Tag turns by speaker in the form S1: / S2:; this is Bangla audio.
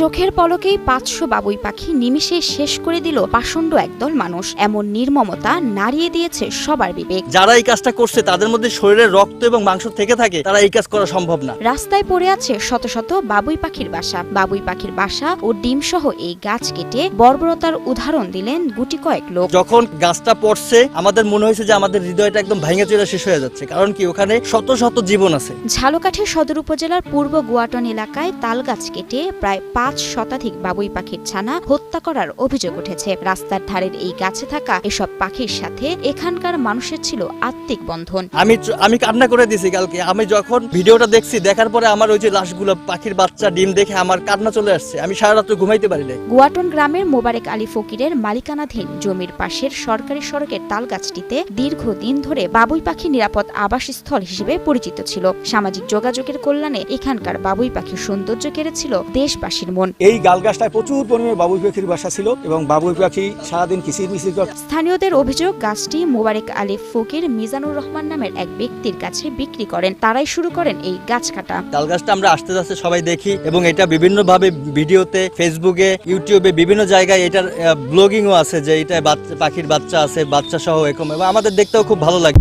S1: চোখের পলকেই ৫০০ বাবুই পাখি নিমিষে শেষ করে দিল পাষণ্ড একদল মানুষ। এমন নির্মমতা নাড়িয়ে দিয়েছে সবার বিবেক।
S2: যারা এই কাজটা করছে তাদের মধ্যে শরীরে রক্ত এবং মাংস থেকে থাকে, তারা এই কাজ করা সম্ভব না।
S1: রাস্তায় পড়ে আছে শত শত বাবুই পাখির বাসা। বাবুই পাখির বাসা ও ডিম সহ এই গাছ কেটে বর্বরতার উদাহরণ দিলেন গুটি কয়েক লোক।
S2: যখন গাছটা পড়ছে আমাদের মনে হয়েছে যে আমাদের হৃদয়টা একদম ভাঙা চুরা শেষ হয়ে যাচ্ছে, কারণ কি ওখানে শত শত জীবন আছে।
S1: ঝালকাঠি সদর উপজেলার পূর্ব গুয়াটন এলাকায় তাল গাছ কেটে প্রায় ৫ শতাধিক বাবুই পাখির ছানা হত্যা করার অভিযোগ উঠেছে। রাস্তার ধারের এই গাছে থাকা এসব পাখির সাথে এখানকার মানুষের ছিল আত্মিক বন্ধন।
S2: আমি কান্না করে দিয়েছি কালকে। আমি যখন ভিডিওটা দেখছি, দেখার পরে আমার ওই যে লাশগুলো, পাখির বাচ্চা ডিম দেখে আমার কান্না চলে আসছে। আমি সারা রাত ঘুমাইতে পারি না।
S1: গুয়াটন গ্রামের মোবারক আলী ফকিরের মালিকানাধীন জমির পাশের সরকারি সড়কের তাল গাছটিতে দীর্ঘদিন ধরে বাবুই পাখি নিরাপদ আবাসস্থল হিসেবে পরিচিত ছিল। সামাজিক যোগাযোগের কল্যাণে এখানকার বাবুই পাখির সৌন্দর্য কেড়েছিল দেশবাসীর মন।
S3: এই গাল গাছটায় প্রচুর পরিমাণে বাবুই পাখির বাসা ছিল এবং বাবুই পাখি সারাদিন কিচিরমিচির করে।
S1: স্থানীয়দের অভিযোগ, গাছটি মোবারক আলী ফকির মিজানুর রহমান নামের এক ব্যক্তির কাছে বিক্রি করেন। তারাই শুরু করেন এই গাছ কাটা।
S2: তাল গাছটা আমরা আসতে যাচ্ছে সবাই দেখি এবং এটা বিভিন্ন ভাবে ভিডিওতে, ফেসবুকে, ইউটিউবে বিভিন্ন জায়গায় এটার ব্লগিংও আছে যে এটা পাখির বাচ্চা আছে, বাচ্চা সহ এরকম, এবং আমাদের দেখতেও খুব ভালো লাগে।